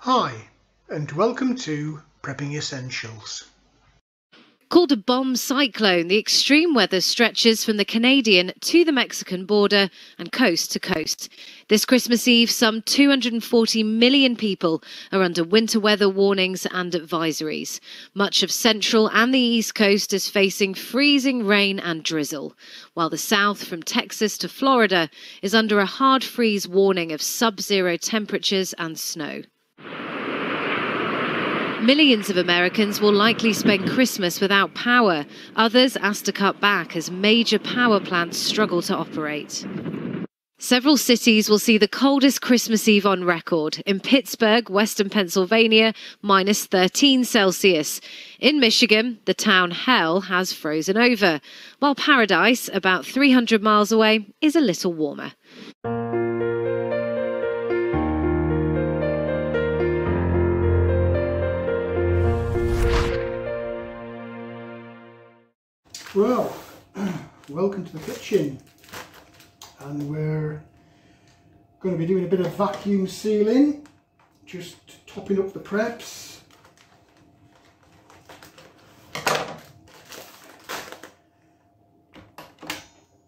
Hi, and welcome to Prepping Essentials. Called a bomb cyclone, the extreme weather stretches from the Canadian to the Mexican border and coast to coast. This Christmas Eve, some 240 million people are under winter weather warnings and advisories. Much of Central and the East Coast is facing freezing rain and drizzle, while the South, from Texas to Florida, is under a hard freeze warning of sub-zero temperatures and snow. Millions of Americans will likely spend Christmas without power. Others asked to cut back as major power plants struggle to operate. Several cities will see the coldest Christmas Eve on record. In Pittsburgh, western Pennsylvania, minus 13 Celsius. In Michigan, the town Hell has frozen over, while Paradise, about 300 miles away, is a little warmer. Well, welcome to the kitchen, and we're going to be doing a bit of vacuum sealing, just topping up the preps.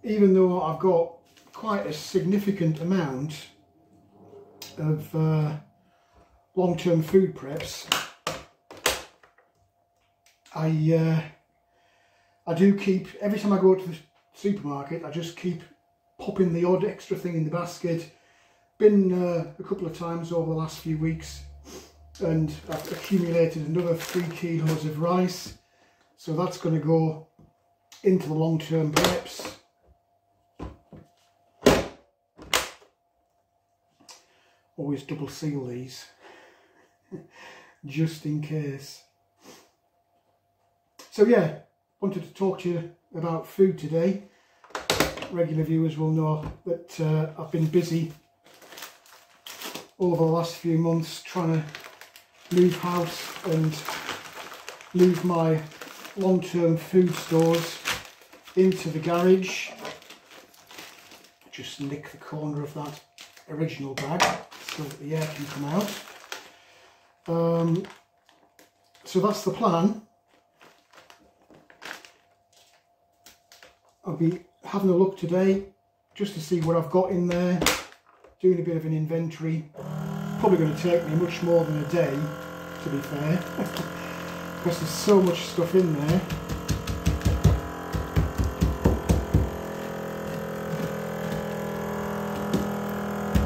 Even though I've got quite a significant amount of long-term food preps, I do keep, every time I go to the supermarket, I just keep popping the odd extra thing in the basket. Been a couple of times over the last few weeks, and I've accumulated another 3 kilos of rice, so that's going to go into the long-term preps. Always double seal these just in case. So yeah, wanted to talk to you about food today. Regular viewers will know that I've been busy over the last few months trying to move house and move my long-term food stores into the garage. Just nick the corner of that original bag so that the air can come out. So that's the plan. I'll be having a look today just to see what I've got in there, doing a bit of an inventory. Probably going to take me much more than a day, to be fair, because there's so much stuff in there.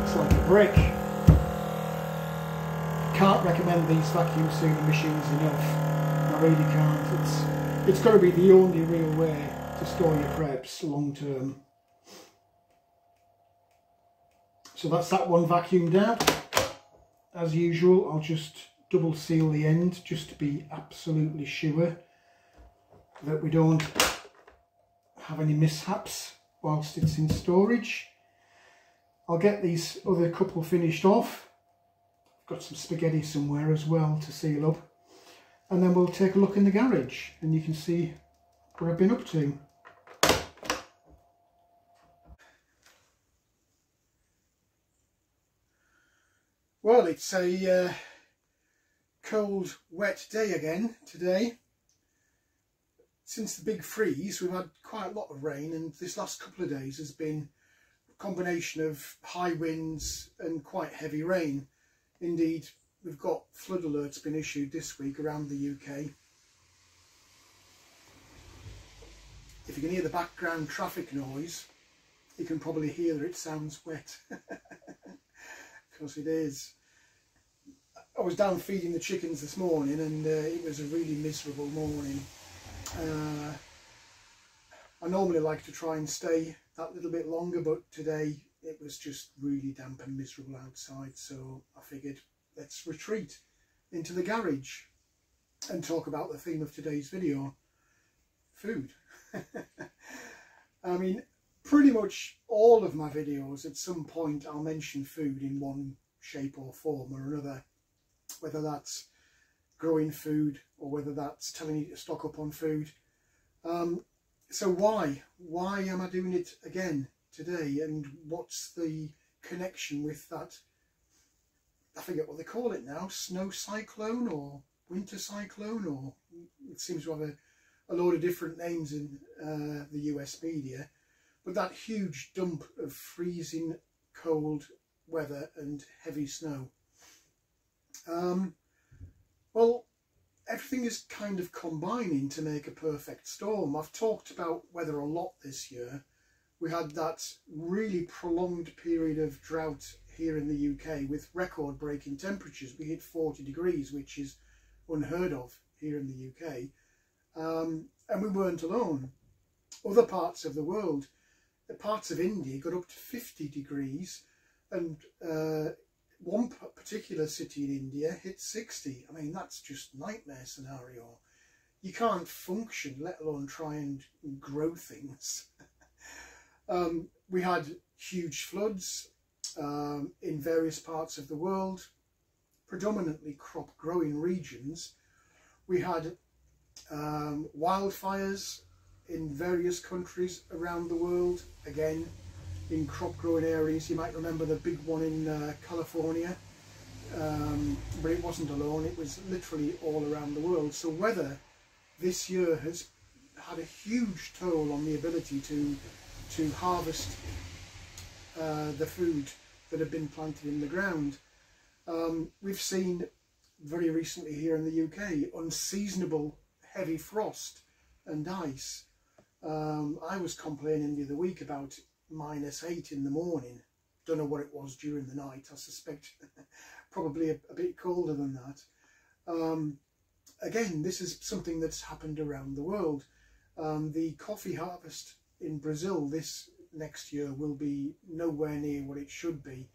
It's like a brick. Can't recommend these vacuum sealing machines enough. I really can't. It's got to be the only real way to store your preps long term. So that's that one vacuumed out. As usual, I'll just double seal the end just to be absolutely sure that we don't have any mishaps whilst it's in storage. I'll get these other couple finished off. I've got some spaghetti somewhere as well to seal up, and then we'll take a look in the garage and you can see what I've been up to. Well, it's a cold, wet day again today. Since the big freeze, we've had quite a lot of rain, and this last couple of days has been a combination of high winds and quite heavy rain. Indeed, we've got flood alerts been issued this week around the UK. If you can hear the background traffic noise, you can probably hear that it sounds wet. Because it is. I was down feeding the chickens this morning, and it was a really miserable morning. I normally like to try and stay that little bit longer, but today it was just really damp and miserable outside, so I figured let's retreat into the garage and talk about the theme of today's video, food. I mean, pretty much all of my videos at some point I'll mention food in one shape or form or another, whether that's growing food or whether that's telling you to stock up on food. So why am I doing it again today, and what's the connection with that I forget what they call it now, snow cyclone or winter cyclone, or it seems to have a load of different names in the US media. But that huge dump of freezing cold weather and heavy snow. Well, everything is kind of combining to make a perfect storm. I've talked about weather a lot this year. We had that really prolonged period of drought here in the UK with record-breaking temperatures. We hit 40 degrees, which is unheard of here in the UK. And we weren't alone. Other parts of the world, parts of India got up to 50 degrees, and one particular city in India hit 60. I mean, that's just nightmare scenario. You can't function, let alone try and grow things. We had huge floods in various parts of the world, predominantly crop growing regions. We had wildfires in various countries around the world, again in crop growing areas. You might remember the big one in California, but it wasn't alone, it was literally all around the world. So weather this year has had a huge toll on the ability to harvest the food that have been planted in the ground. We've seen very recently here in the UK unseasonable heavy frost and ice. I was complaining the other week about -8 in the morning. Don't know what it was during the night. I suspect probably a bit colder than that. Again, this is something that's happened around the world. The coffee harvest in Brazil this next year will be nowhere near what it should be.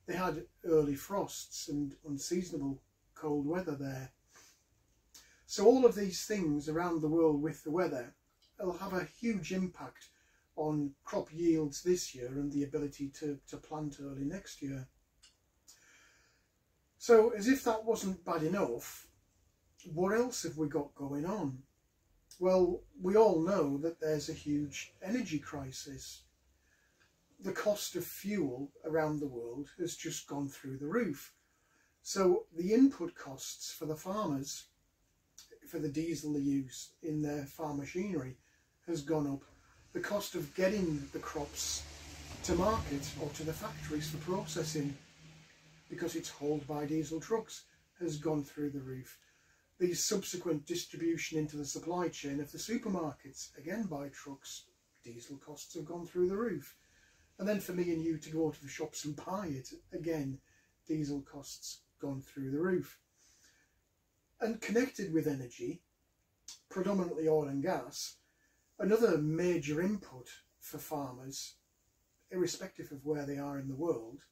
They had early frosts and unseasonable cold weather there. So all of these things around the world with the weather will have a huge impact on crop yields this year and the ability to plant early next year. So as if that wasn't bad enough, what else have we got going on? Well, we all know that there's a huge energy crisis. The cost of fuel around the world has just gone through the roof. So the input costs for the farmers, for the diesel they use in their farm machinery, has gone up. The cost of getting the crops to market or to the factories for processing, because it's hauled by diesel trucks, has gone through the roof. The subsequent distribution into the supply chain of the supermarkets, again by trucks, diesel costs have gone through the roof. And then for me and you to go to the shops and buy it, again, diesel costs gone through the roof. And connected with energy, predominantly oil and gas, another major input for farmers, irrespective of where they are in the world,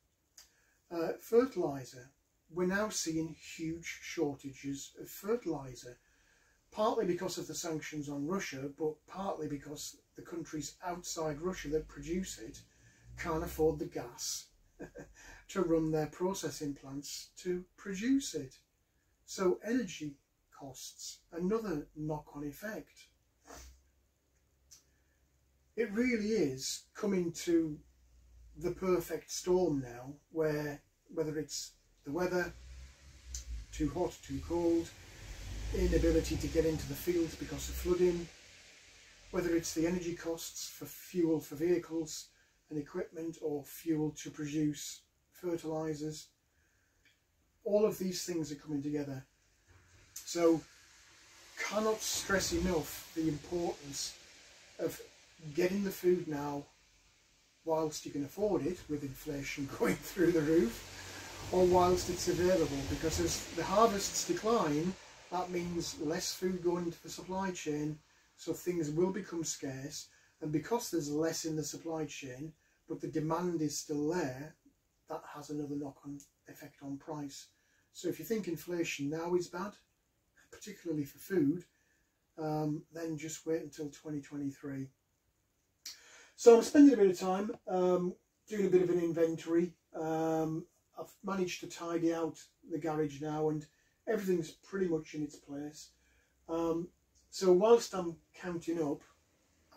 fertiliser. We're now seeing huge shortages of fertiliser, partly because of the sanctions on Russia, but partly because the countries outside Russia that produce it can't afford the gas to run their processing plants to produce it. So energy costs, another knock-on effect. It really is coming to the perfect storm now, where whether it's the weather, too hot, too cold, inability to get into the fields because of flooding, whether it's the energy costs for fuel for vehicles and equipment or fuel to produce fertilisers, all of these things are coming together. So cannot stress enough the importance of getting the food now whilst you can afford it, with inflation going through the roof, or whilst it's available, because as the harvests decline, that means less food going into the supply chain, so things will become scarce, and because there's less in the supply chain but the demand is still there, that has another knock-on effect on price. So if you think inflation now is bad, particularly for food, then just wait until 2023. So I'm spending a bit of time doing a bit of an inventory. I've managed to tidy out the garage now and everything's pretty much in its place. So whilst I'm counting up,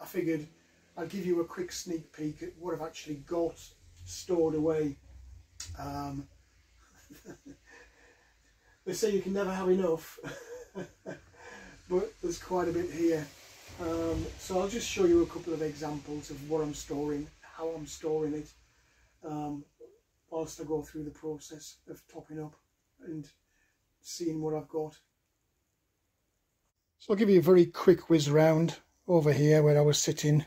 I figured I'd give you a quick sneak peek at what I've actually got stored away. They say you can never have enough, but there's quite a bit here. So I'll just show you a couple of examples of what I'm storing, how I'm storing it, whilst I go through the process of topping up and seeing what I've got. So I'll give you a very quick whiz round over here where I was sitting.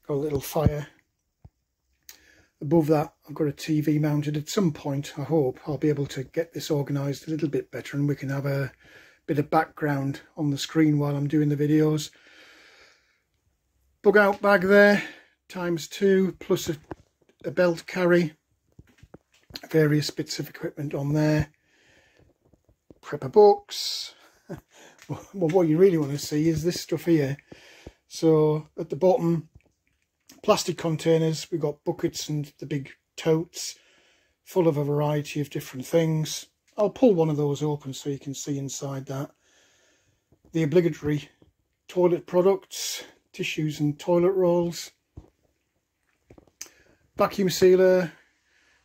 Got a little fire. Above that I've got a TV mounted. At some point I hope I'll be able to get this organised a little bit better and we can have a bit of background on the screen while I'm doing the videos. Bug out bag there, ×2, plus a belt carry. Various bits of equipment on there. Prepper books. Well, what you really want to see is this stuff here. So at the bottom, plastic containers. We've got buckets and the big totes full of a variety of different things. I'll pull one of those open so you can see inside that. The obligatory toilet products, tissues and toilet rolls. Vacuum sealer,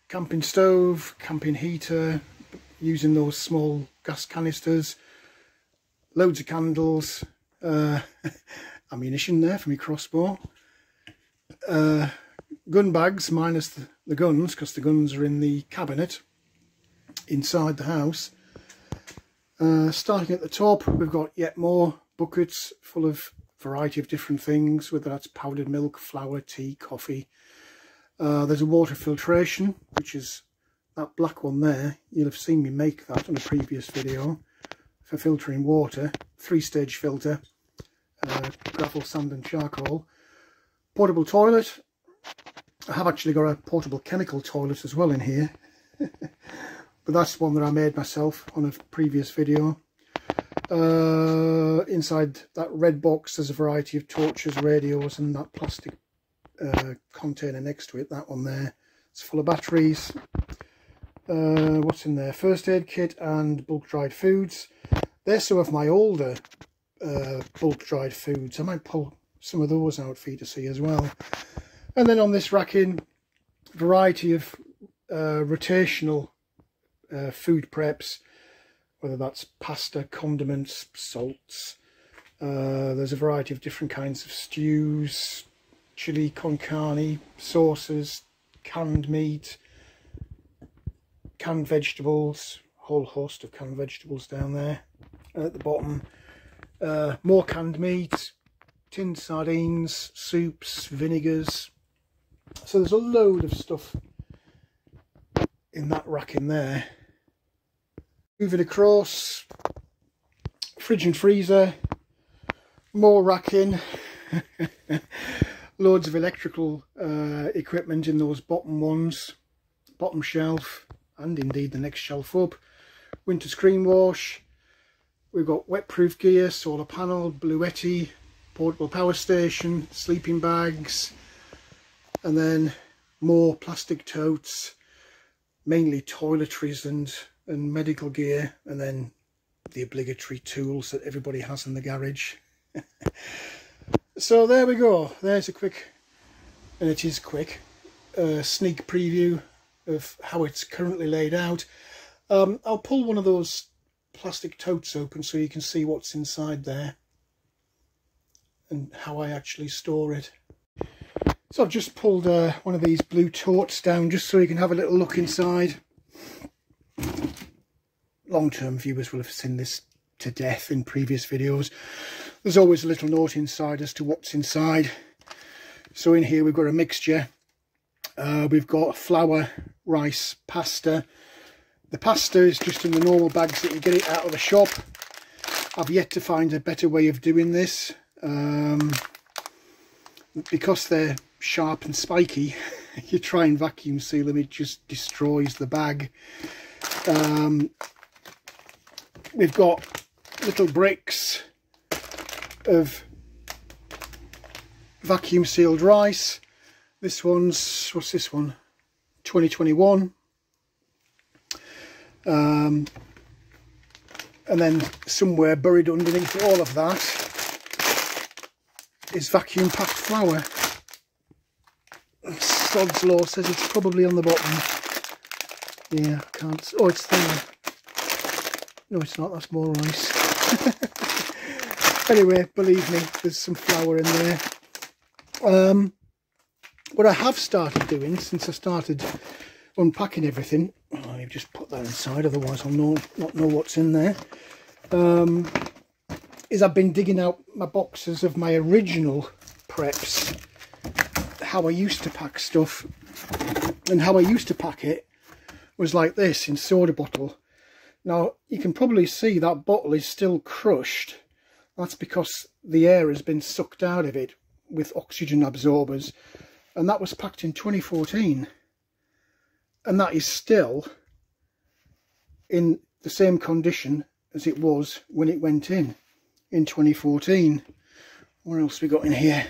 camping stove, camping heater, using those small gas canisters. Loads of candles, ammunition there for my crossbow. Gun bags minus the guns, because the guns are in the cabinet inside the house. Starting at the top, we've got yet more buckets full of a variety of different things, whether that's powdered milk, flour, tea, coffee. There's a water filtration, which is that black one there. You'll have seen me make that in a previous video for filtering water. 3-stage filter, gravel, sand and charcoal. Portable toilet. I have actually got a portable chemical toilet as well in here. But that's one that I made myself on a previous video. Inside that red box there's a variety of torches, radios and that plastic container next to it, that one there. It's full of batteries. What's in there? First aid kit and bulk dried foods. There's some of my older bulk dried foods. I might pull some of those out for you to see as well. And then on this racking, variety of rotational food preps, whether that's pasta, condiments, salts. There's a variety of different kinds of stews, chili con carne, sauces, canned meat, canned vegetables, whole host of canned vegetables down there. At the bottom, more canned meat, tinned sardines, soups, vinegars. So there's a load of stuff in that rack in there. Moving across, fridge and freezer, more racking, loads of electrical equipment in those bottom ones, bottom shelf, and indeed the next shelf up. Winter screen wash. We've got wet-proof gear, solar panel, bluetti, portable power station, sleeping bags, and then more plastic totes, mainly toiletries and medical gear, and then the obligatory tools that everybody has in the garage. So there we go. There's a quick, and it is quick, sneak preview of how it's currently laid out. I'll pull one of those plastic totes open so you can see what's inside there and how I actually store it. So I've just pulled one of these blue totes down just so you can have a little look inside. Long-term viewers will have seen this to death in previous videos. There's always a little note inside as to what's inside. So in here we've got a mixture. We've got flour, rice, pasta. The pasta is just in the normal bags that you get it out of the shop. I've yet to find a better way of doing this. Because they're sharp and spiky, you try and vacuum seal them, it just destroys the bag. We've got little bricks of vacuum sealed rice. This one's, what's this one? 2021. And then somewhere buried underneath all of that is vacuum packed flour. Sod's Law says it's probably on the bottom. Yeah, I can't. Oh, it's there. No, it's not, that's more rice. Anyway, believe me, there's some flour in there. What I have started doing since I started unpacking everything, I've just put that inside, otherwise I'll not know what's in there, is I've been digging out my boxes of my original preps, how I used to pack stuff. And how I used to pack it was like this, in soda bottle. Now you can probably see that bottle is still crushed. That's because the air has been sucked out of it with oxygen absorbers, and that was packed in 2014, and that is still in the same condition as it was when it went in 2014. What else we got in here?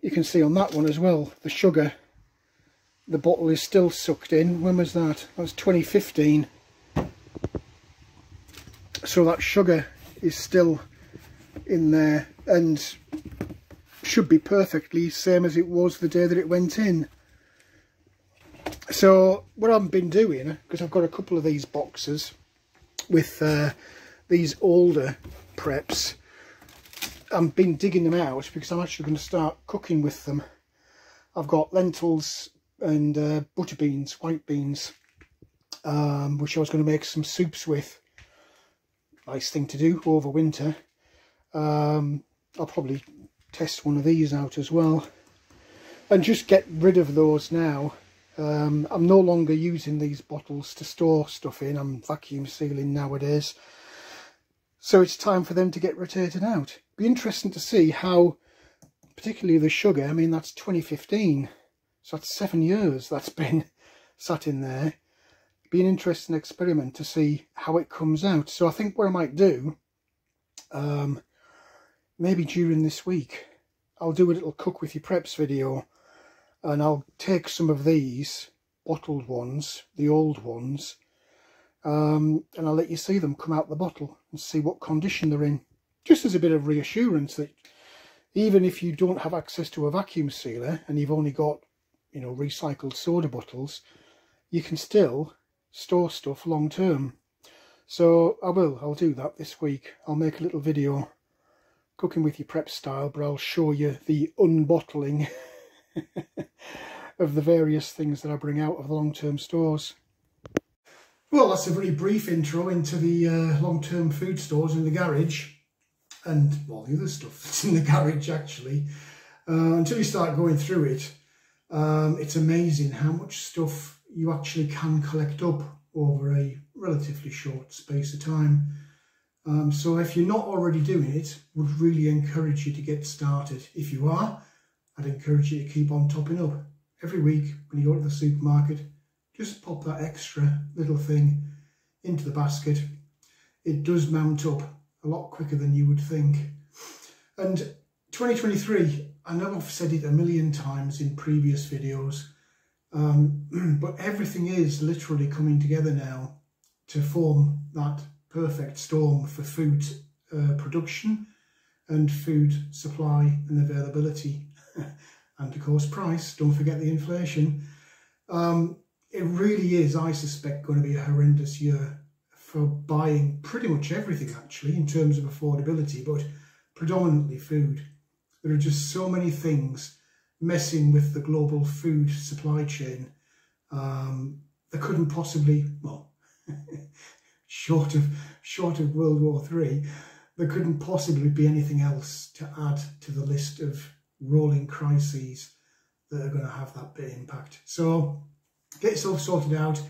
You can see on that one as well, the sugar, the bottle is still sucked in. When was that? That was 2015. So that sugar is still in there and should be perfectly same as it was the day that it went in. So what I've been doing, because I've got a couple of these boxes with these older preps, I've been digging them out because I'm actually going to start cooking with them. I've got lentils and butter beans, white beans, which I was going to make some soups with. Nice thing to do over winter. I'll probably test one of these out as well and just get rid of those now. I'm no longer using these bottles to store stuff in. I'm vacuum sealing nowadays, so it's time for them to get rotated out. Be interesting to see how, particularly the sugar, I mean that's 2015, so that's 7 years that's been sat in there. Be an interesting experiment to see how it comes out. So I think what I might do, maybe during this week, I'll do a little cook with your preps video, and I'll take some of these bottled ones, the old ones, and I'll let you see them come out the bottle and see what condition they're in, just as a bit of reassurance that even if you don't have access to a vacuum sealer and you've only got, you know, recycled soda bottles, you can still store stuff long term. So I'll do that this week. I'll make a little video cooking with your prep style, but I'll show you the unbottling of the various things that I bring out of the long-term stores. Well, that's a very brief intro into the long-term food stores in the garage, and all the other stuff that's in the garage actually. Until you start going through it, it's amazing how much stuff you actually can collect up over a relatively short space of time. So if you're not already doing it, would really encourage you to get started. If you are, I'd encourage you to keep on topping up. Every week when you go to the supermarket, just pop that extra little thing into the basket. It does mount up a lot quicker than you would think. And 2023, I know I've said it a million times in previous videos, but everything is literally coming together now to form that perfect storm for food production and food supply and availability. And of course price, don't forget the inflation. It really is, I suspect, going to be a horrendous year for buying pretty much everything actually in terms of affordability, but predominantly food. There are just so many things messing with the global food supply chain. There couldn't possibly, well, short of World War III, there couldn't possibly be anything else to add to the list of rolling crises that are going to have that big impact. So get yourself sorted out,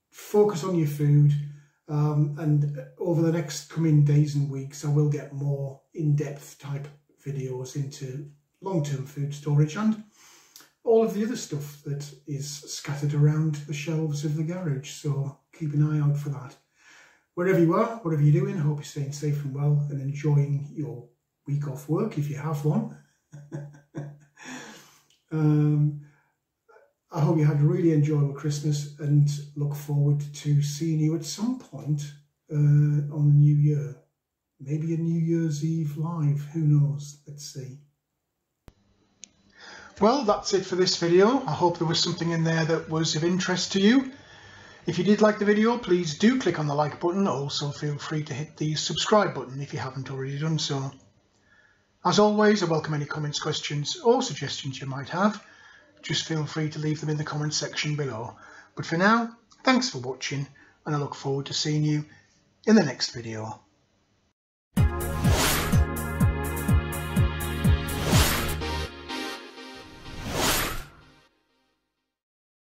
focus on your food, and over the next coming days and weeks I will get more in-depth type videos into long-term food storage and all of the other stuff that is scattered around the shelves of the garage, so keep an eye out for that. Wherever you are, whatever you're doing, I hope you're staying safe and well and enjoying your week off work if you have one. I hope you had a really enjoyable Christmas and look forward to seeing you at some point on the new year. Maybe a New Year's Eve live, who knows, let's see. Well, that's it for this video. I hope there was something in there that was of interest to you. If you did like the video, please do click on the like button. Also feel free to hit the subscribe button if you haven't already done so. As always, I welcome any comments, questions or suggestions you might have. Just feel free to leave them in the comments section below. But for now, thanks for watching, and I look forward to seeing you in the next video.